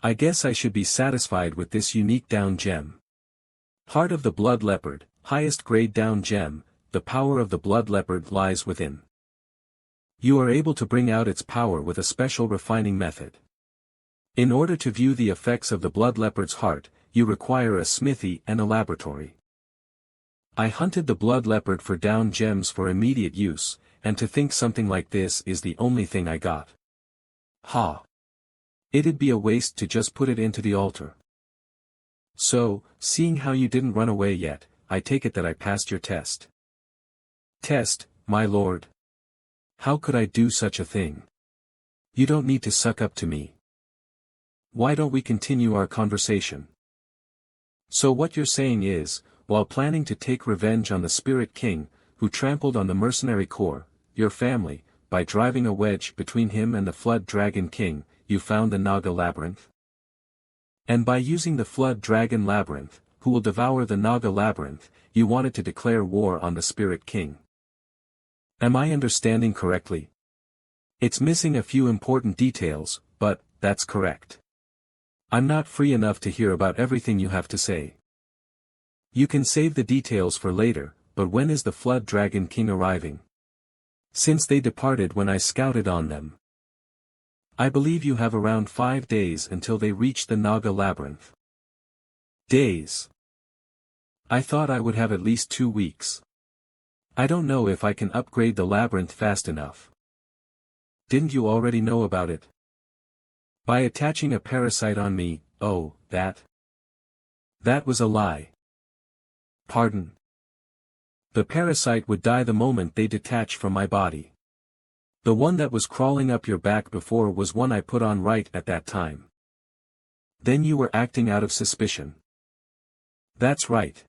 I guess I should be satisfied with this unique down gem. Heart of the Blood Leopard, highest grade down gem, the power of the Blood Leopard lies within. You are able to bring out its power with a special refining method. In order to view the effects of the Blood Leopard's heart, you require a smithy and a laboratory. I hunted the Blood Leopard for down gems for immediate use, and to think something like this is the only thing I got. Ha! It'd be a waste to just put it into the altar. So, seeing how you didn't run away yet, I take it that I passed your test. Test, my lord? How could I do such a thing? You don't need to suck up to me. Why don't we continue our conversation? So what you're saying is, while planning to take revenge on the Spirit King, who trampled on the mercenary corps, your family, by driving a wedge between him and the Flood Dragon King, you found the Naga Labyrinth? And by using the Flood Dragon Labyrinth, who will devour the Naga Labyrinth, you wanted to declare war on the Spirit King. Am I understanding correctly? It's missing a few important details, but, that's correct. I'm not free enough to hear about everything you have to say. You can save the details for later, but when is the Flood Dragon King arriving? Since they departed when I scouted on them. I believe you have around 5 days until they reach the Naga Labyrinth. Days? I thought I would have at least 2 weeks. I don't know if I can upgrade the labyrinth fast enough. Didn't you already know about it? By attaching a parasite on me, oh, that? That was a lie. Pardon? The parasite would die the moment they detach from my body. The one that was crawling up your back before was one I put on right at that time. Then you were acting out of suspicion. That's right.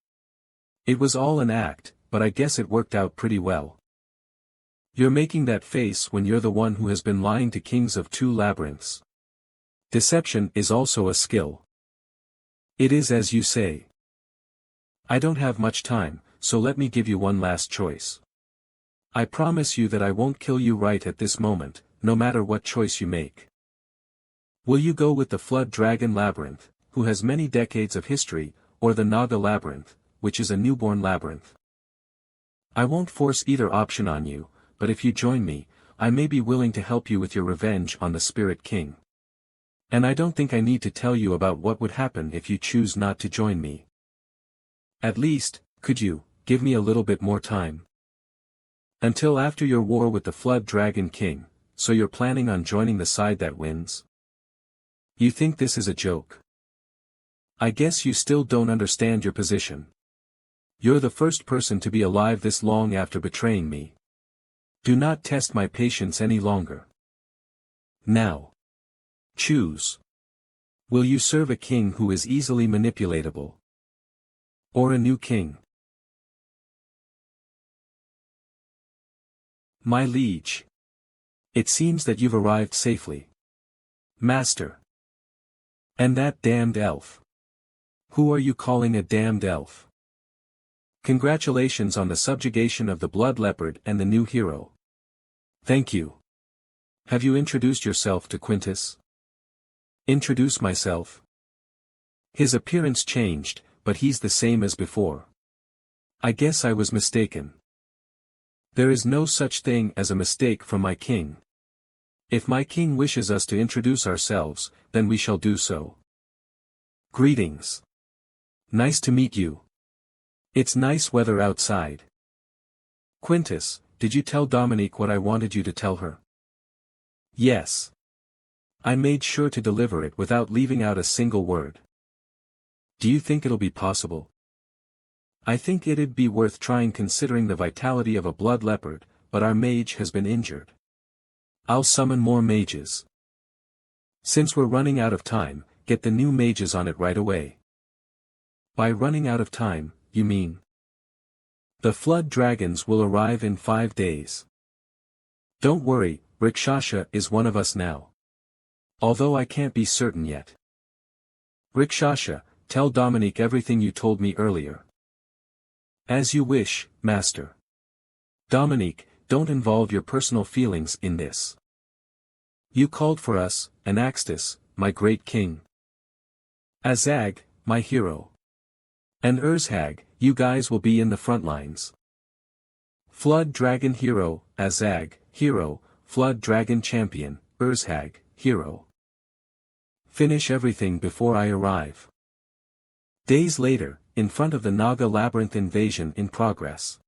It was all an act, but I guess it worked out pretty well. You're making that face when you're the one who has been lying to kings of 2 labyrinths. Deception is also a skill. It is as you say. I don't have much time, so let me give you one last choice. I promise you that I won't kill you right at this moment, no matter what choice you make. Will you go with the Flood Dragon Labyrinth, who has many decades of history, or the Naga Labyrinth, which is a newborn labyrinth? I won't force either option on you, but if you join me, I may be willing to help you with your revenge on the Spirit King. And I don't think I need to tell you about what would happen if you choose not to join me. At least, could you, give me a little bit more time? Until after your war with the Flood Dragon King, so you're planning on joining the side that wins? You think this is a joke? I guess you still don't understand your position. You're the first person to be alive this long after betraying me. Do not test my patience any longer. Now. Choose. Will you serve a king who is easily manipulatable? Or a new king? My liege. It seems that you've arrived safely. Master. And that damned elf. Who are you calling a damned elf? Congratulations on the subjugation of the Blood Leopard and the new hero. Thank you. Have you introduced yourself to Quintus? Introduce myself? His appearance changed, but he's the same as before. I guess I was mistaken. There is no such thing as a mistake from my king. If my king wishes us to introduce ourselves, then we shall do so. Greetings. Nice to meet you. It's nice weather outside. Quintus, did you tell Dominique what I wanted you to tell her? Yes. I made sure to deliver it without leaving out a single word. Do you think it'll be possible? I think it'd be worth trying considering the vitality of a blood leopard, but our mage has been injured. I'll summon more mages. Since we're running out of time, get the new mages on it right away. By running out of time, you mean? The flood dragons will arrive in 5 days. Don't worry, Rikshasha is one of us now. Although I can't be certain yet. Rikshasha, tell Dominique everything you told me earlier. As you wish, Master. Dominique, don't involve your personal feelings in this. You called for us, and asked us, my great king. Azag, my hero. And Urzhag, you guys will be in the front lines. Flood Dragon Hero, Azag, Hero, Flood Dragon Champion, Urzhag, Hero. Finish everything before I arrive. Days later, in front of the Naga Labyrinth invasion in progress.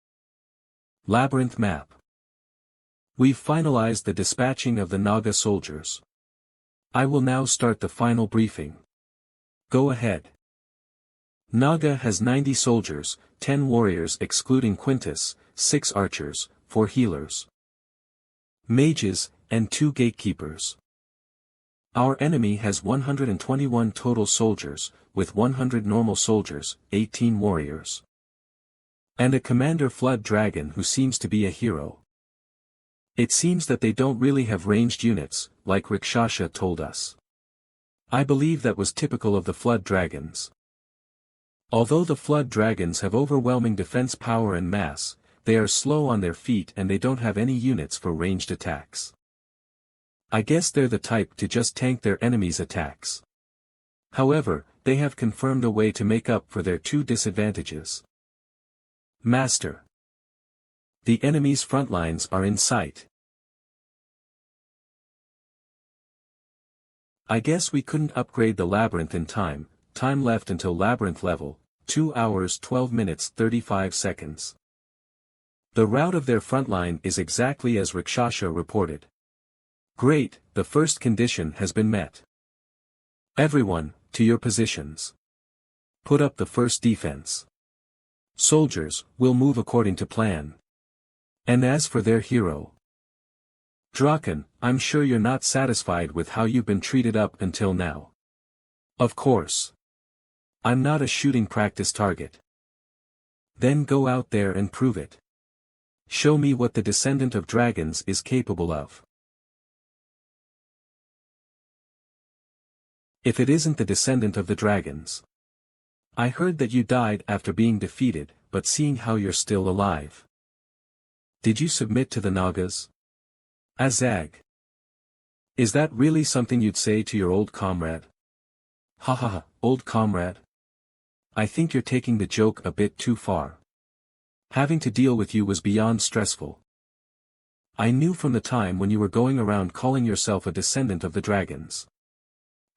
Labyrinth map. We've finalized the dispatching of the Naga soldiers. I will now start the final briefing. Go ahead. Naga has 90 soldiers, 10 warriors excluding Quintus, 6 archers, 4 healers, mages, and 2 gatekeepers. Our enemy has 121 total soldiers, with 100 normal soldiers, 18 warriors, and a commander Flood Dragon who seems to be a hero. It seems that they don't really have ranged units, like Rakshasha told us. I believe that was typical of the Flood Dragons. Although the Flood Dragons have overwhelming defense power and mass, they are slow on their feet and they don't have any units for ranged attacks. I guess they're the type to just tank their enemies' attacks. However, they have confirmed a way to make up for their 2 disadvantages. Master. The enemy's front lines are in sight. I guess we couldn't upgrade the labyrinth in time. Time left until labyrinth level, 2 hours 12 minutes 35 seconds. The route of their front line is exactly as Rakshasha reported. Great, the first condition has been met. Everyone, to your positions. Put up the first defense. Soldiers, will move according to plan. And as for their hero, Draken, I'm sure you're not satisfied with how you've been treated up until now. Of course. I'm not a shooting practice target. Then go out there and prove it. Show me what the descendant of dragons is capable of. If it isn't the descendant of the dragons. I heard that you died after being defeated, but seeing how you're still alive. Did you submit to the Nagas? Azag. Is that really something you'd say to your old comrade? Ha ha ha, old comrade. I think you're taking the joke a bit too far. Having to deal with you was beyond stressful. I knew from the time when you were going around calling yourself a descendant of the dragons.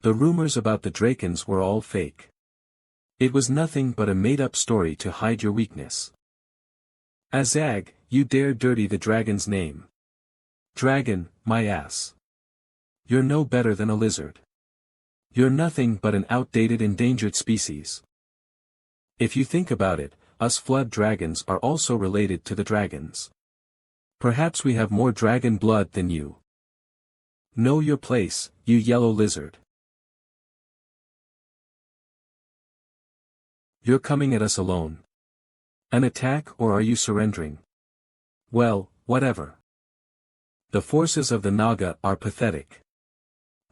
The rumors about the Drakens were all fake. It was nothing but a made-up story to hide your weakness. Azag, you dare dirty the dragon's name. Dragon, my ass. You're no better than a lizard. You're nothing but an outdated endangered species. If you think about it, us flood dragons are also related to the dragons. Perhaps we have more dragon blood than you. Know your place, you yellow lizard. You're coming at us alone. An attack, or are you surrendering? Well, whatever. The forces of the Naga are pathetic.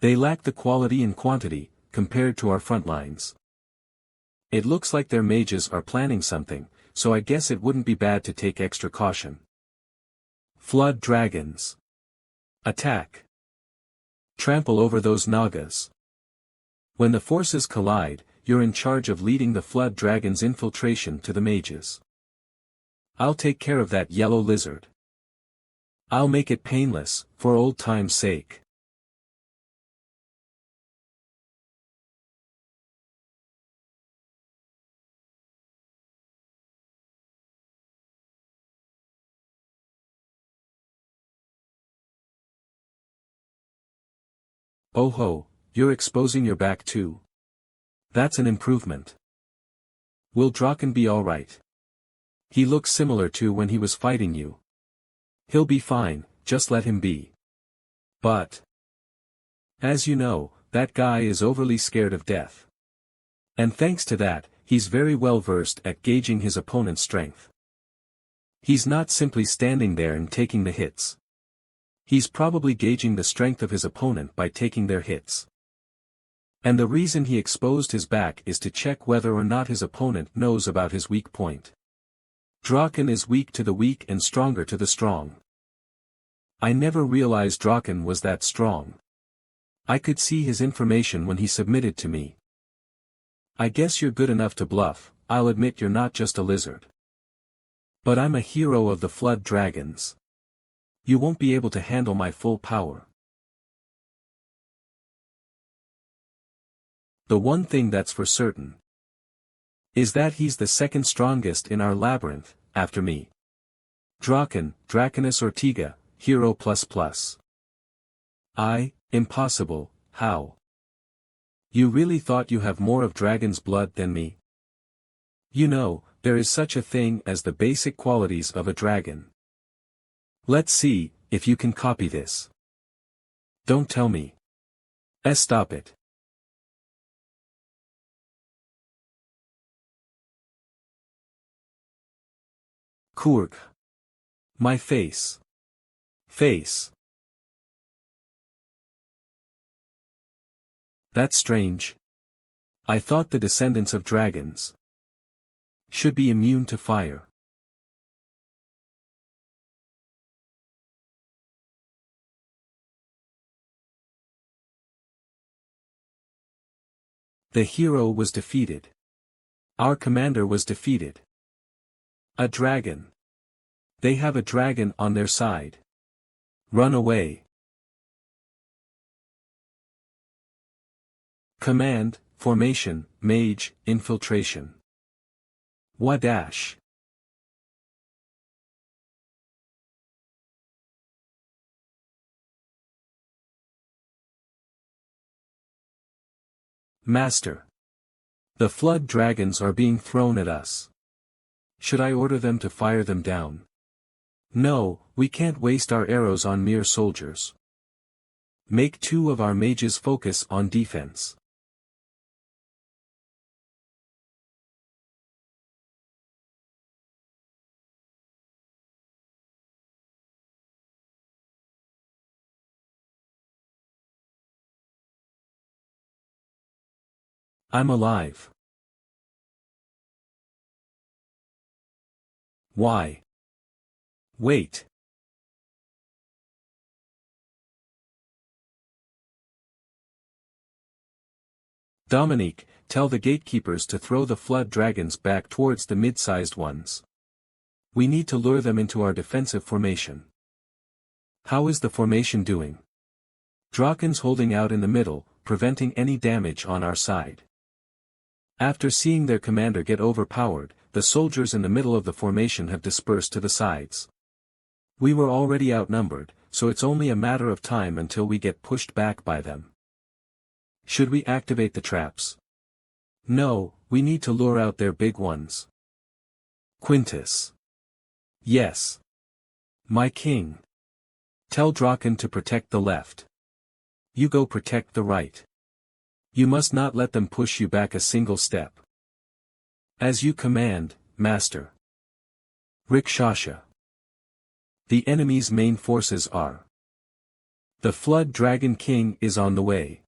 They lack the quality and quantity, compared to our front lines. It looks like their mages are planning something, so I guess it wouldn't be bad to take extra caution. Flood dragons. Attack. Trample over those Nagas. When the forces collide, you're in charge of leading the flood dragon's infiltration to the mages. I'll take care of that yellow lizard. I'll make it painless, for old time's sake. Oh ho, you're exposing your back too. That's an improvement. Will Draken be alright? He looks similar to when he was fighting you. He'll be fine, just let him be. But, as you know, that guy is overly scared of death. And thanks to that, he's very well versed at gauging his opponent's strength. He's not simply standing there and taking the hits. He's probably gauging the strength of his opponent by taking their hits. And the reason he exposed his back is to check whether or not his opponent knows about his weak point. Draken is weak to the weak and stronger to the strong. I never realized Draken was that strong. I could see his information when he submitted to me. I guess you're good enough to bluff. I'll admit you're not just a lizard. But I'm a hero of the flood dragons. You won't be able to handle my full power. The one thing that's for certain is that he's the second strongest in our labyrinth, after me. Draconus Ortega, Hero++. Impossible, how? You really thought you have more of dragon's blood than me? You know, there is such a thing as the basic qualities of a dragon. Let's see, if you can copy this. Don't tell me. Stop it. Kurg. My face. That's strange. I thought the descendants of dragons should be immune to fire. The hero was defeated. Our commander was defeated. A dragon. They have a dragon on their side. Run away. Command, formation, mage, infiltration. Wadash. Master. The flood dragons are being thrown at us. Should I order them to fire them down? No, we can't waste our arrows on mere soldiers. Make 2 of our mages focus on defense. I'm alive. Why? Wait. Dominique, tell the gatekeepers to throw the flood dragons back towards the mid-sized ones. We need to lure them into our defensive formation. How is the formation doing? Draken's holding out in the middle, preventing any damage on our side. After seeing their commander get overpowered, the soldiers in the middle of the formation have dispersed to the sides. We were already outnumbered, so it's only a matter of time until we get pushed back by them. Should we activate the traps? No, we need to lure out their big ones. Quintus. Yes. My king. Tell Draken to protect the left. You go protect the right. You must not let them push you back a single step. As you command, Master. Rikshasha. The enemy's main forces are. The Flood Dragon King is on the way.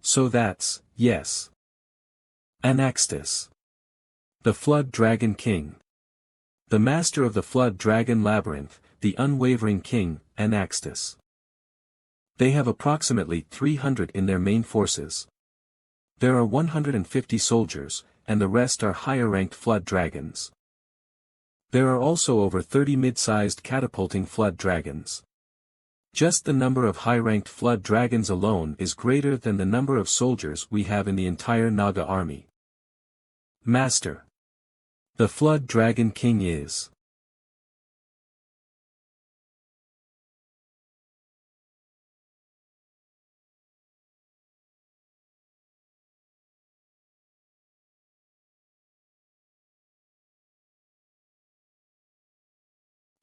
So that's, yes. Anaxtis. The Flood Dragon King. The master of the Flood Dragon Labyrinth, the unwavering king, Anaxtis. They have approximately 300 in their main forces. There are 150 soldiers, and the rest are higher-ranked flood dragons. There are also over 30 mid-sized catapulting flood dragons. Just the number of high-ranked flood dragons alone is greater than the number of soldiers we have in the entire Naga army. Master. The Flood Dragon King is.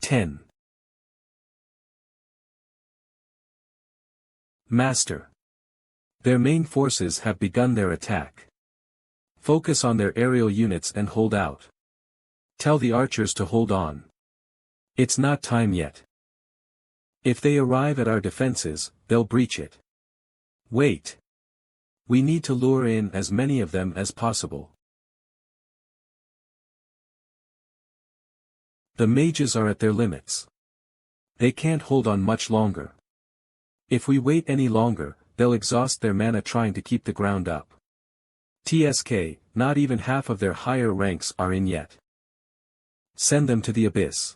Ten. Master. Their main forces have begun their attack. Focus on their aerial units and hold out. Tell the archers to hold on. It's not time yet. If they arrive at our defenses, they'll breach it. Wait. We need to lure in as many of them as possible. The mages are at their limits. They can't hold on much longer. If we wait any longer, they'll exhaust their mana trying to keep the ground up. TSK, not even half of their higher ranks are in yet. Send them to the abyss.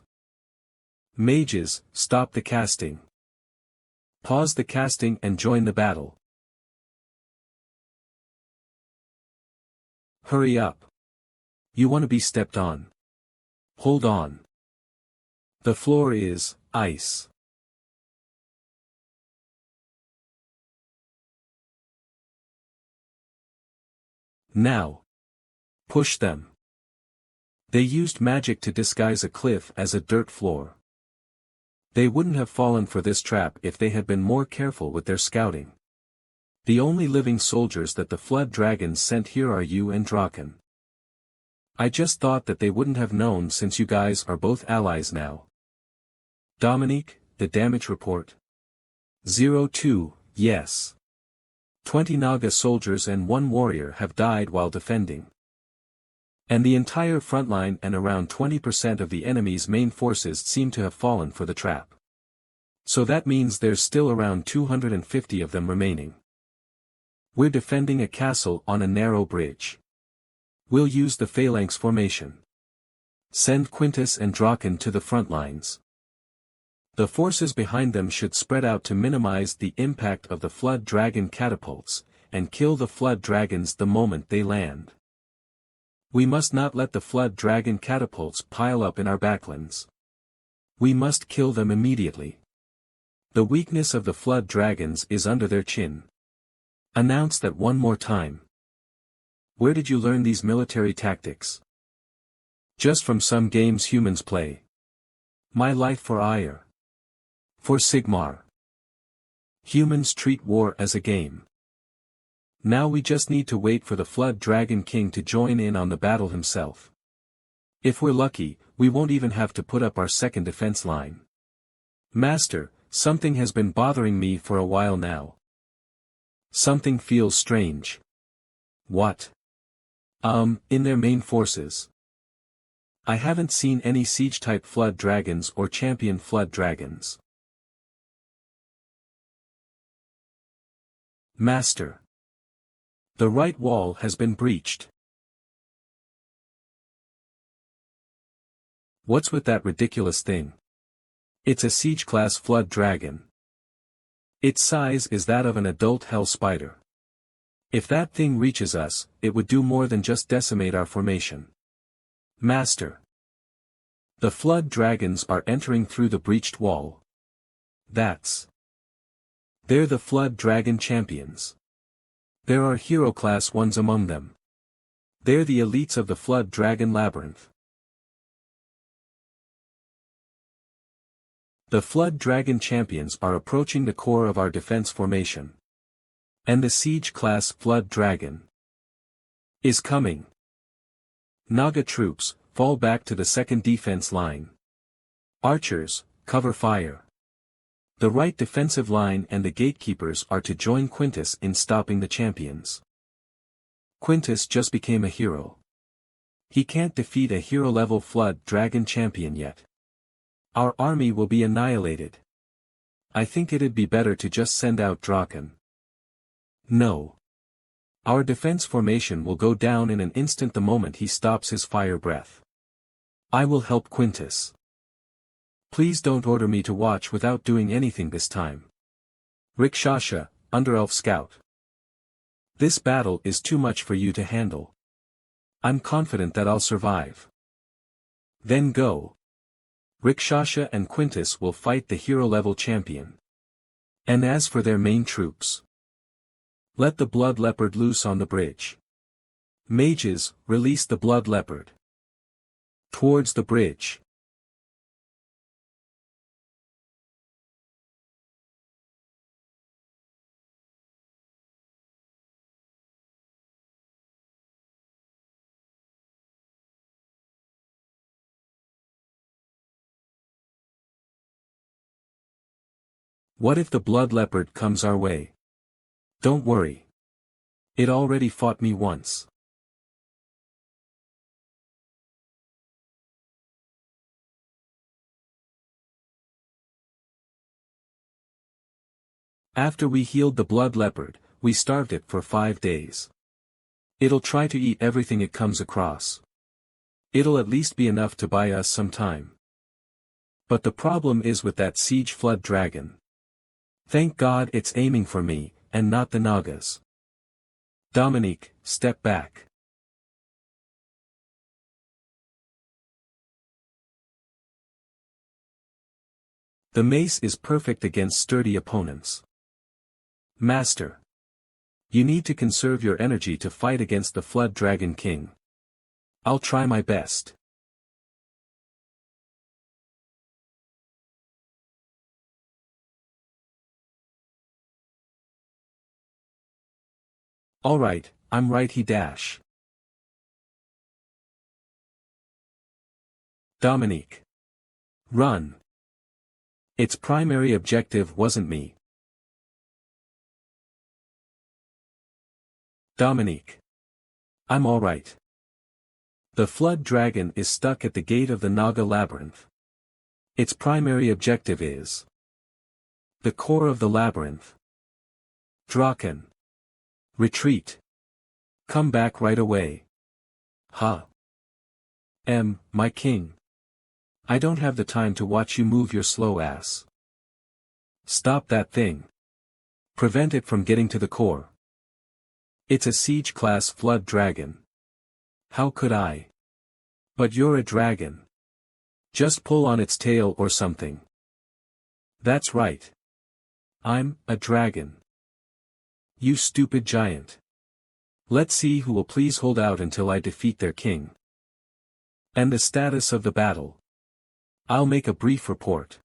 Mages, stop the casting. Pause the casting and join the battle. Hurry up. You want to be stepped on. Hold on. The floor is ice. Now. Push them. They used magic to disguise a cliff as a dirt floor. They wouldn't have fallen for this trap if they had been more careful with their scouting. The only living soldiers that the flood dragons sent here are you and Draken. I just thought that they wouldn't have known since you guys are both allies now. Dominique, the damage report. 02, yes. 20 Naga soldiers and 1 warrior have died while defending. And the entire front line and around 20% of the enemy's main forces seem to have fallen for the trap. So that means there's still around 250 of them remaining. We're defending a castle on a narrow bridge. We'll use the phalanx formation. Send Quintus and Draken to the front lines. The forces behind them should spread out to minimize the impact of the flood dragon catapults, and kill the flood dragons the moment they land. We must not let the flood dragon catapults pile up in our backlands. We must kill them immediately. The weakness of the flood dragons is under their chin. Announce that one more time. Where did you learn these military tactics? Just from some games humans play. My life for ire. For Sigmar. Humans treat war as a game. Now we just need to wait for the Flood Dragon King to join in on the battle himself. If we're lucky, we won't even have to put up our second defense line. Master, something has been bothering me for a while now. Something feels strange. What? In their main forces. I haven't seen any siege-type flood dragons or champion flood dragons. Master. The right wall has been breached. What's with that ridiculous thing? It's a siege-class flood dragon. Its size is that of an adult hell spider. If that thing reaches us, it would do more than just decimate our formation. Master. The flood dragons are entering through the breached wall. They're the flood dragon champions. There are hero-class ones among them. They're the elites of the flood dragon labyrinth. The flood dragon champions are approaching the core of our defense formation. And the siege-class flood dragon is coming. Naga troops, fall back to the second defense line. Archers, cover fire. The right defensive line and the gatekeepers are to join Quintus in stopping the champions. Quintus just became a hero. He can't defeat a hero-level flood dragon champion yet. Our army will be annihilated. I think it'd be better to just send out Draken. No. Our defense formation will go down in an instant the moment he stops his fire breath. I will help Quintus. Please don't order me to watch without doing anything this time. Rikshasha, Underelf Scout. This battle is too much for you to handle. I'm confident that I'll survive. Then go. Rikshasha and Quintus will fight the hero-level champion. And as for their main troops, let the blood leopard loose on the bridge. Mages, release the blood leopard. Towards the bridge. What if the blood leopard comes our way? Don't worry. It already fought me once. After we healed the blood leopard, we starved it for 5 days. It'll try to eat everything it comes across. It'll at least be enough to buy us some time. But the problem is with that siege flood dragon. Thank God it's aiming for me, and not the Nagas. Dominique, step back. The mace is perfect against sturdy opponents. Master. You need to conserve your energy to fight against the Flood Dragon King. I'll try my best. Alright, I'm right he dash. Dominique. Run. Its primary objective wasn't me. Dominique. I'm alright. The Flood Dragon is stuck at the gate of the Naga Labyrinth. Its primary objective is the core of the labyrinth. Draken. Retreat. Come back right away. Ha. My king. I don't have the time to watch you move your slow ass. Stop that thing. Prevent it from getting to the core. It's a siege-class flood dragon. How could I? But you're a dragon. Just pull on its tail or something. That's right. I'm a dragon. You stupid giant. Let's see who will please hold out until I defeat their king. And the status of the battle. I'll make a brief report.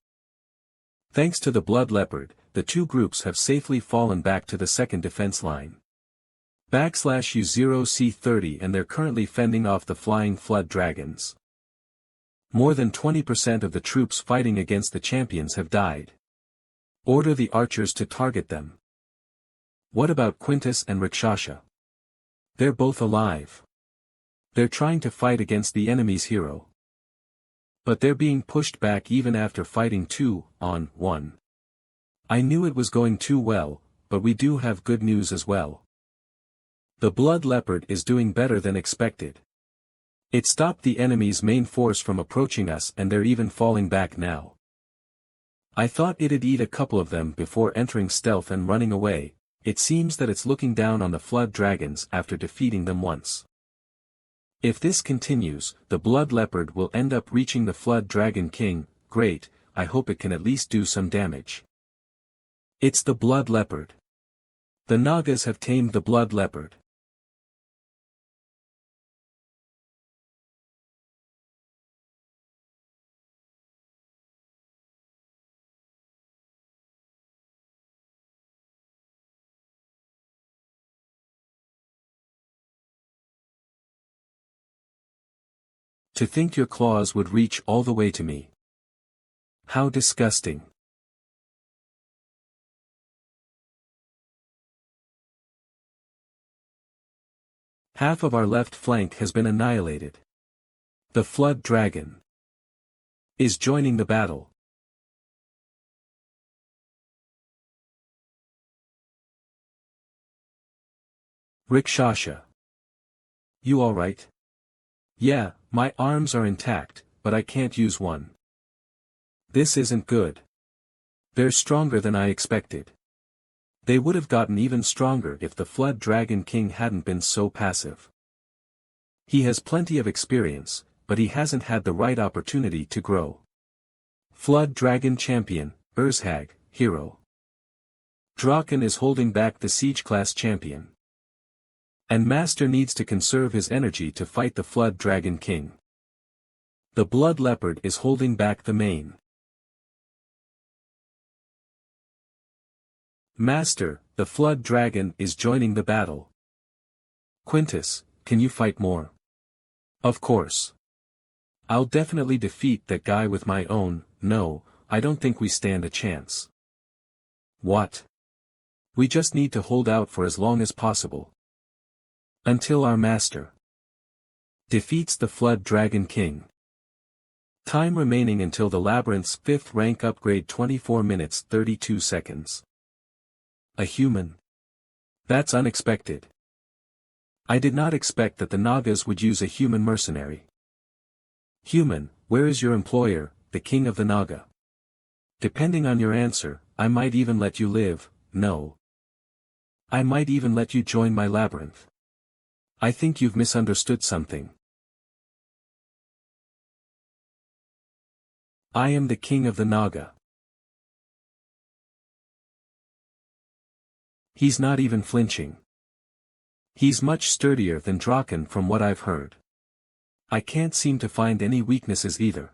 Thanks to the blood leopard, the two groups have safely fallen back to the second defense line. /U0C30 and they're currently fending off the flying flood dragons. More than 20% of the troops fighting against the champions have died. Order the archers to target them. What about Quintus and Rakshasha? They're both alive. They're trying to fight against the enemy's hero. But they're being pushed back even after fighting 2-on-1. I knew it was going too well, but we do have good news as well. The blood leopard is doing better than expected. It stopped the enemy's main force from approaching us and they're even falling back now. I thought it'd eat a couple of them before entering stealth and running away. It seems that it's looking down on the flood dragons after defeating them once. If this continues, the blood leopard will end up reaching the Flood Dragon King. Great, I hope it can at least do some damage. It's the blood leopard. The Nagas have tamed the blood leopard. To think your claws would reach all the way to me. How disgusting. Half of our left flank has been annihilated. The Flood Dragon is joining the battle. Rakshasha. You alright? Yeah, my arms are intact, but I can't use one. This isn't good. They're stronger than I expected. They would have gotten even stronger if the Flood Dragon King hadn't been so passive. He has plenty of experience, but he hasn't had the right opportunity to grow. Flood Dragon Champion, Urzhag, Hero. Draken is holding back the Siege-class champion. And Master needs to conserve his energy to fight the Flood Dragon King. The Blood Leopard is holding back the main. Master, the Flood Dragon is joining the battle. Quintus, can you fight more? Of course. I'll definitely defeat that guy with my own. No, I don't think we stand a chance. What? We just need to hold out for as long as possible. Until our master defeats the Flood Dragon King. Time remaining until the labyrinth's 5th rank upgrade 24 minutes 32 seconds. A human? That's unexpected. I did not expect that the Nagas would use a human mercenary. Human, where is your employer, the king of the Naga? Depending on your answer, I might even let you live. No. I might even let you join my labyrinth. I think you've misunderstood something. I am the king of the Naga. He's not even flinching. He's much sturdier than Draken from what I've heard. I can't seem to find any weaknesses either.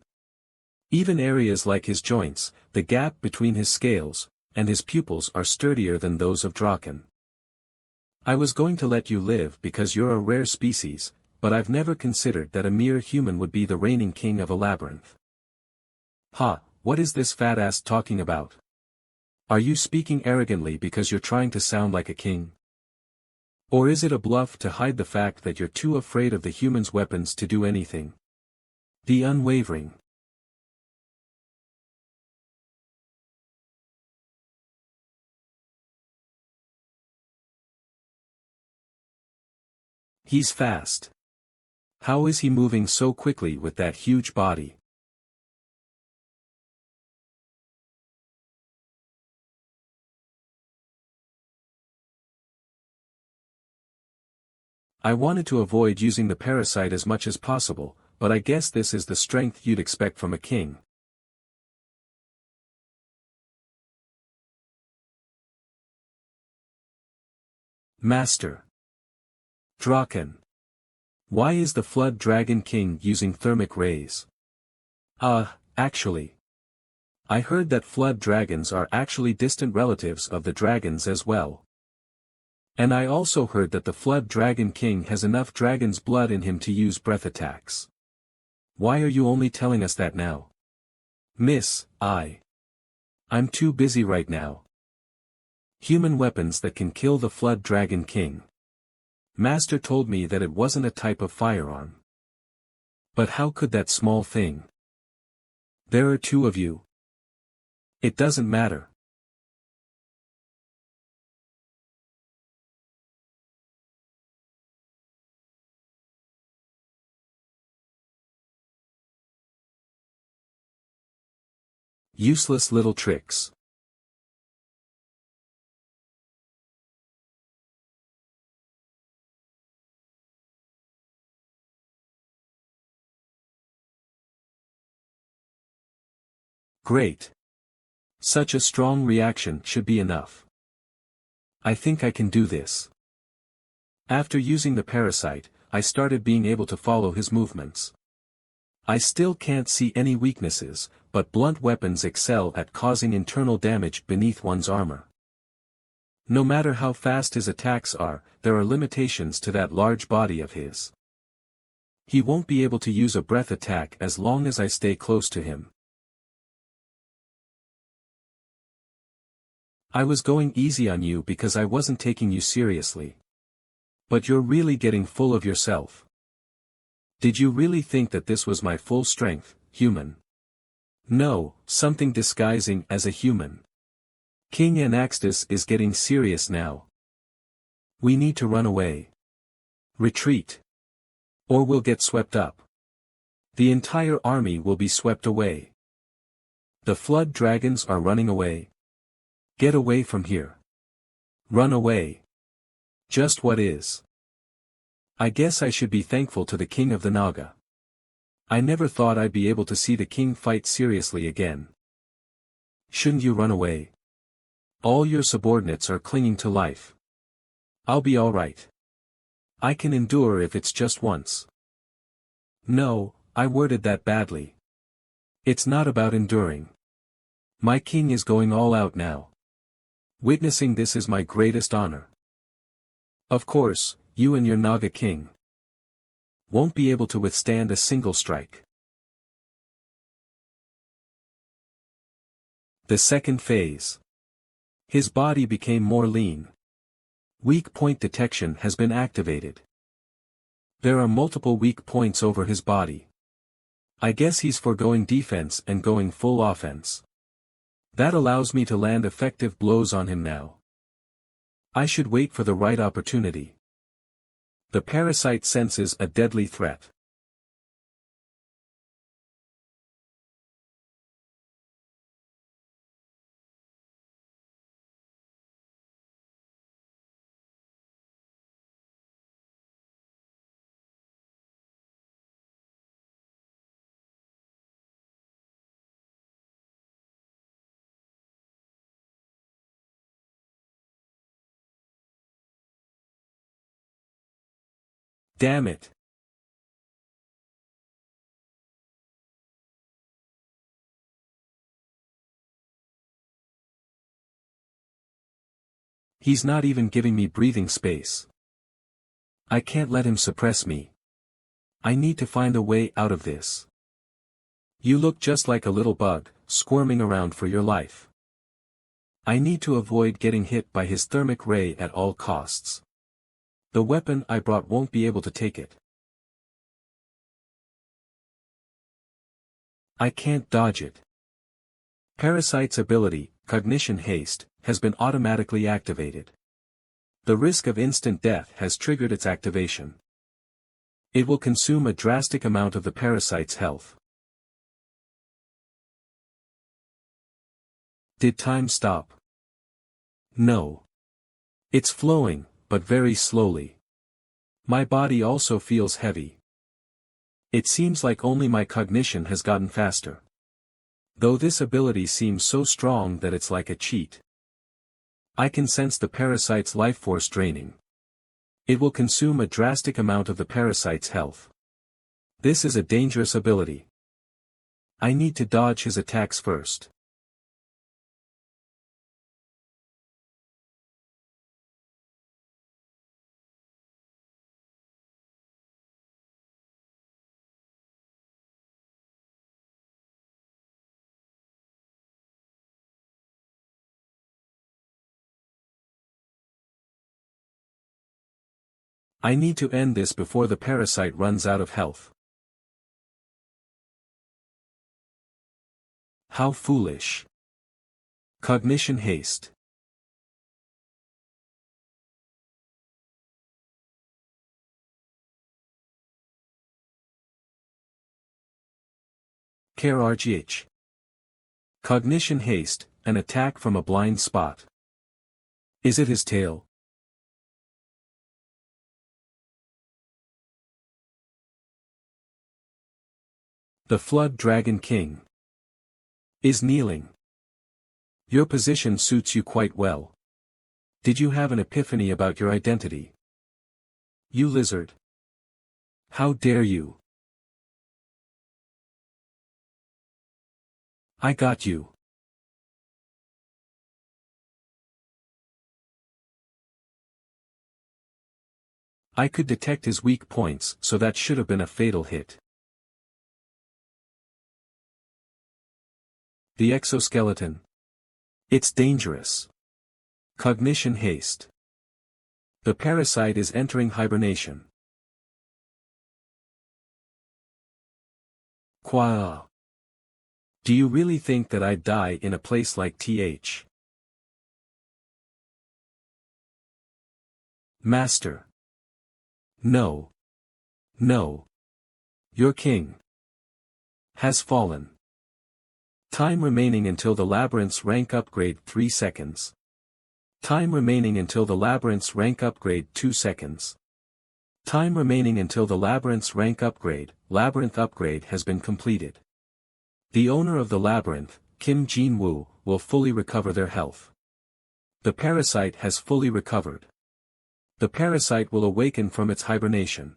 Even areas like his joints, the gap between his scales, and his pupils are sturdier than those of Draken. I was going to let you live because you're a rare species, but I've never considered that a mere human would be the reigning king of a labyrinth. Ha, what is this fat ass talking about? Are you speaking arrogantly because you're trying to sound like a king? Or is it a bluff to hide the fact that you're too afraid of the human's weapons to do anything? Be unwavering. He's fast. How is he moving so quickly with that huge body? I wanted to avoid using the parasite as much as possible, but I guess this is the strength you'd expect from a king. Master. Draken. Why is the Flood Dragon King using thermic rays? Actually. I heard that flood dragons are actually distant relatives of the dragons as well. And I also heard that the Flood Dragon King has enough dragon's blood in him to use breath attacks. Why are you only telling us that now? Miss, I'm too busy right now. Human weapons that can kill the Flood Dragon King. Master told me that it wasn't a type of firearm. But how could that small thing? There are two of you. It doesn't matter. Useless little tricks. Great. Such a strong reaction should be enough. I think I can do this. After using the parasite, I started being able to follow his movements. I still can't see any weaknesses, but blunt weapons excel at causing internal damage beneath one's armor. No matter how fast his attacks are, there are limitations to that large body of his. He won't be able to use a breath attack as long as I stay close to him. I was going easy on you because I wasn't taking you seriously. But you're really getting full of yourself. Did you really think that this was my full strength, human? No, something disguising as a human. King Anaxtis is getting serious now. We need to run away. Retreat. Or we'll get swept up. The entire army will be swept away. The flood dragons are running away. Get away from here. Run away. Just what is. I guess I should be thankful to the king of the Naga. I never thought I'd be able to see the king fight seriously again. Shouldn't you run away? All your subordinates are clinging to life. I'll be all right. I can endure if it's just once. No, I worded that badly. It's not about enduring. My king is going all out now. Witnessing this is my greatest honor. Of course, you and your Naga king won't be able to withstand a single strike. The second phase. His body became more lean. Weak point detection has been activated. There are multiple weak points over his body. I guess he's foregoing defense and going full offense. That allows me to land effective blows on him now. I should wait for the right opportunity. The parasite senses a deadly threat. Damn it. He's not even giving me breathing space. I can't let him suppress me. I need to find a way out of this. You look just like a little bug, squirming around for your life. I need to avoid getting hit by his thermic ray at all costs. The weapon I brought won't be able to take it. I can't dodge it. Parasite's ability, Cognition Haste, has been automatically activated. The risk of instant death has triggered its activation. It will consume a drastic amount of the parasite's health. Did time stop? No. It's flowing, but very slowly. My body also feels heavy. It seems like only my cognition has gotten faster. Though this ability seems so strong that it's like a cheat. I can sense the parasite's life force draining. It will consume a drastic amount of the parasite's health. This is a dangerous ability. I need to dodge his attacks first. I need to end this before the parasite runs out of health. How foolish. Cognition Haste. Care RGH. Cognition Haste, an attack from a blind spot. Is it his tail? The Flood Dragon King is kneeling. Your position suits you quite well. Did you have an epiphany about your identity? You lizard. How dare you? I got you. I could detect his weak points, so that should have been a fatal hit. The exoskeleton. It's dangerous. Cognition Haste. The parasite is entering hibernation. Qua. Do you really think that I'd die in a place like TH? Master. No. No. Your king has fallen. Time remaining until the labyrinth's rank upgrade 3 seconds. Time remaining until the labyrinth's rank upgrade 2 seconds. Time remaining until the labyrinth's rank upgrade, labyrinth upgrade has been completed. The owner of the labyrinth, Kim Jin-woo, will fully recover their health. The parasite has fully recovered. The parasite will awaken from its hibernation.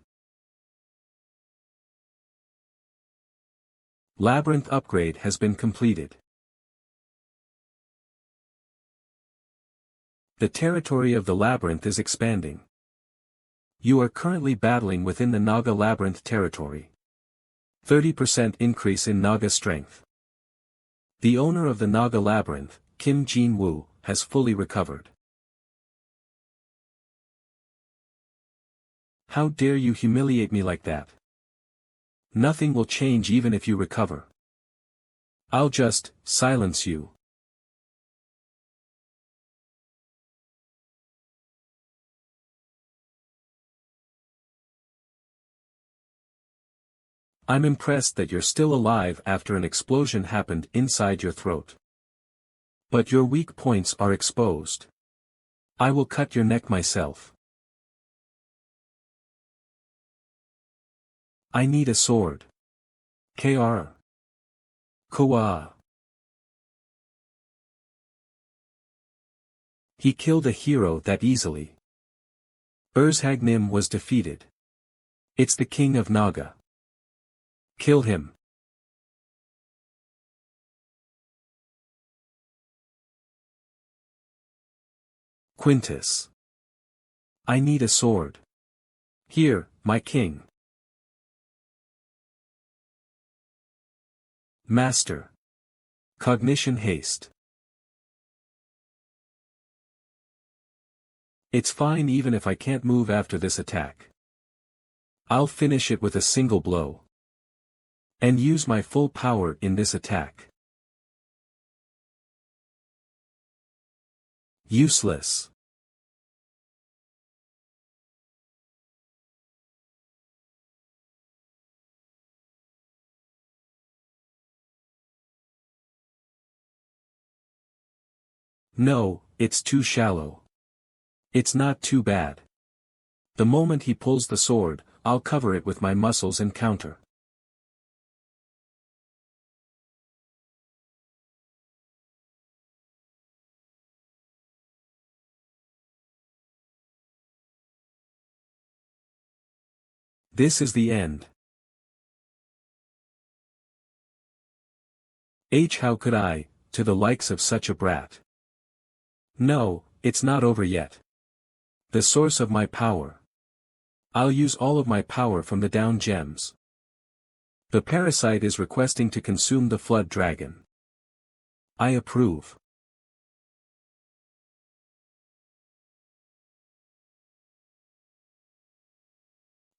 Labyrinth upgrade has been completed. The territory of the labyrinth is expanding. You are currently battling within the Naga labyrinth territory. 30% increase in Naga strength. The owner of the Naga labyrinth, Kim Jin-woo, has fully recovered. How dare you humiliate me like that? Nothing will change even if you recover. I'll just silence you. I'm impressed that you're still alive after an explosion happened inside your throat. But your weak points are exposed. I will cut your neck myself. I need a sword. Kr. Koa. He killed a hero that easily. Urzhagnim was defeated. It's the king of Naga. Kill him. Quintus. I need a sword. Here, my king. Master. Cognition haste. It's fine even if I can't move after this attack. I'll finish it with a single blow. And use my full power in this attack. Useless. No, it's too shallow. It's not too bad. The moment he pulls the sword, I'll cover it with my muscles and counter. This is the end. How could I, to the likes of such a brat? No, it's not over yet. The source of my power. I'll use all of my power from the down gems. The parasite is requesting to consume the flood dragon. I approve.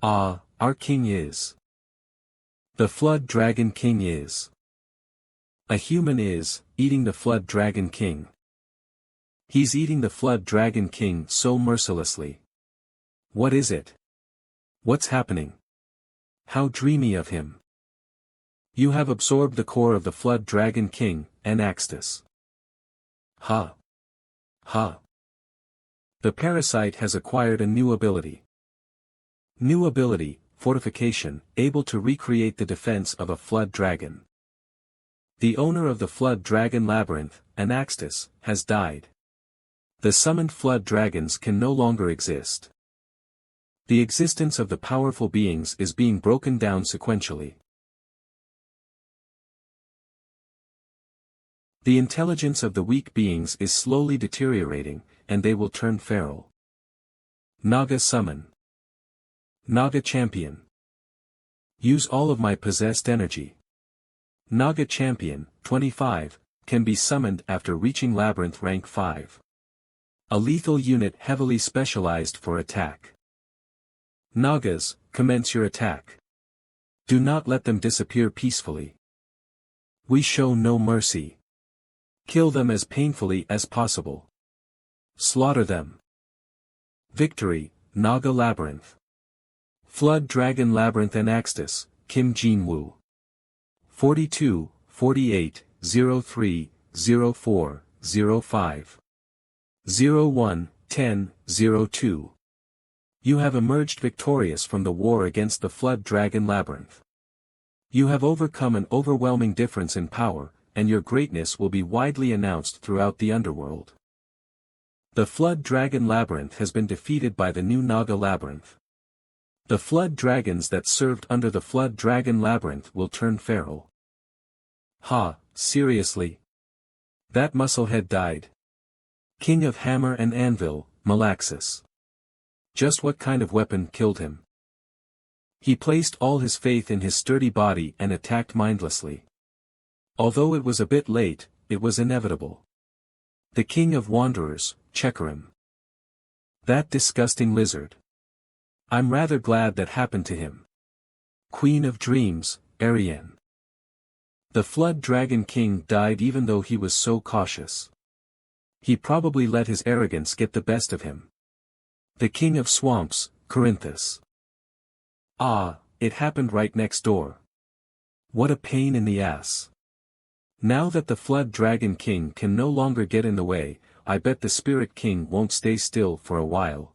Ah, our king is. The flood dragon king is. A human is, eating the flood dragon king. He's eating the flood dragon king so mercilessly. What is it? What's happening? How dreamy of him. You have absorbed the core of the flood dragon king, Anaxtus. Ha. Ha. The parasite has acquired a new ability. New ability, fortification, able to recreate the defense of a flood dragon. The owner of the flood dragon labyrinth, Anaxtus, has died. The summoned flood dragons can no longer exist. The existence of the powerful beings is being broken down sequentially. The intelligence of the weak beings is slowly deteriorating, and they will turn feral. Naga summon. Naga champion. Use all of my possessed energy. Naga champion, 25, can be summoned after reaching labyrinth rank 5. A lethal unit heavily specialized for attack. Nagas, commence your attack. Do not let them disappear peacefully. We show no mercy. Kill them as painfully as possible. Slaughter them. Victory, Naga Labyrinth. Flood Dragon Labyrinth Anaxtus, Kim Jin-woo. 42, 48, 03, 04, 05. 01, 10, 02. You have emerged victorious from the war against the Flood Dragon Labyrinth. You have overcome an overwhelming difference in power, and your greatness will be widely announced throughout the underworld. The Flood Dragon Labyrinth has been defeated by the new Naga Labyrinth. The Flood Dragons that served under the Flood Dragon Labyrinth will turn feral. Ha, seriously? That musclehead died. King of Hammer and Anvil, Malaxus. Just what kind of weapon killed him? He placed all his faith in his sturdy body and attacked mindlessly. Although it was a bit late, it was inevitable. The King of Wanderers, Chekarim. That disgusting lizard. I'm rather glad that happened to him. Queen of Dreams, Ariane. The Flood Dragon King died even though he was so cautious. He probably let his arrogance get the best of him. The King of Swamps, Corinthus. Ah, it happened right next door. What a pain in the ass. Now that the Flood Dragon King can no longer get in the way, I bet the Spirit King won't stay still for a while.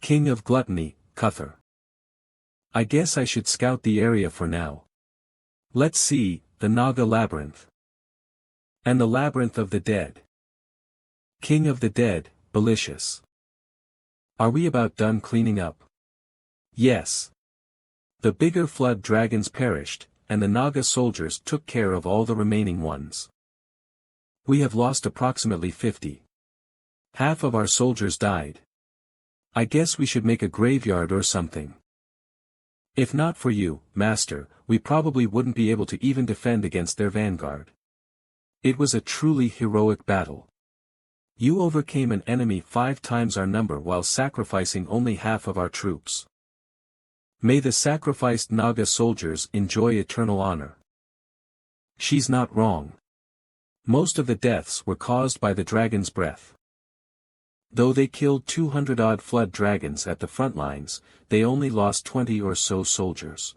King of Gluttony, Cuthar. I guess I should scout the area for now. Let's see, the Naga Labyrinth. And the Labyrinth of the Dead. King of the Dead, Belicious. Are we about done cleaning up? Yes. The bigger flood dragons perished, and the Naga soldiers took care of all the remaining ones. We have lost approximately 50. Half of our soldiers died. I guess we should make a graveyard or something. If not for you, Master, we probably wouldn't be able to even defend against their vanguard. It was a truly heroic battle. You overcame an enemy 5 times our number while sacrificing only half of our troops. May the sacrificed Naga soldiers enjoy eternal honor. She's not wrong. Most of the deaths were caused by the dragon's breath. Though they killed 200-odd flood dragons at the front lines, they only lost 20 or so soldiers.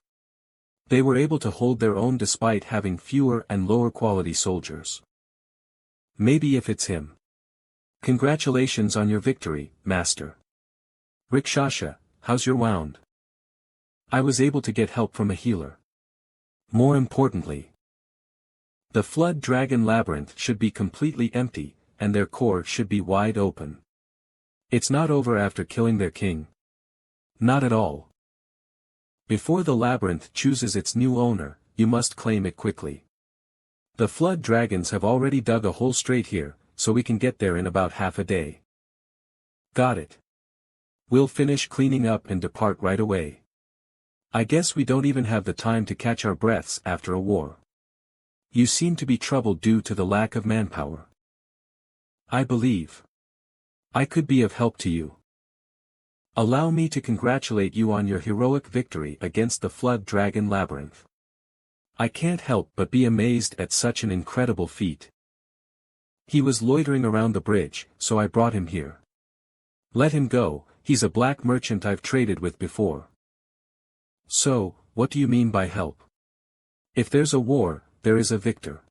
They were able to hold their own despite having fewer and lower quality soldiers. Maybe if it's him. Congratulations on your victory, Master. Rikshasha, how's your wound? I was able to get help from a healer. More importantly, the Flood Dragon Labyrinth should be completely empty, and their core should be wide open. It's not over after killing their king. Not at all. Before the labyrinth chooses its new owner, you must claim it quickly. The flood dragons have already dug a hole straight here, so we can get there in about half a day. Got it. We'll finish cleaning up and depart right away. I guess we don't even have the time to catch our breaths after a war. You seem to be troubled due to the lack of manpower. I believe I could be of help to you. Allow me to congratulate you on your heroic victory against the Flood Dragon Labyrinth. I can't help but be amazed at such an incredible feat. He was loitering around the bridge, so I brought him here. Let him go, he's a black merchant I've traded with before. So, what do you mean by help? If there's a war, there is a victor.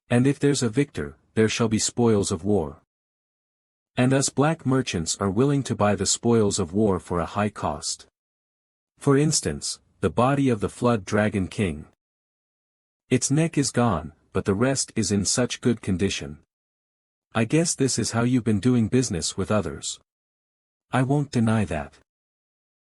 And if there's a victor, there shall be spoils of war. And us black merchants are willing to buy the spoils of war for a high cost. For instance, the body of the Flood Dragon King. Its neck is gone, but the rest is in such good condition. I guess this is how you've been doing business with others. I won't deny that.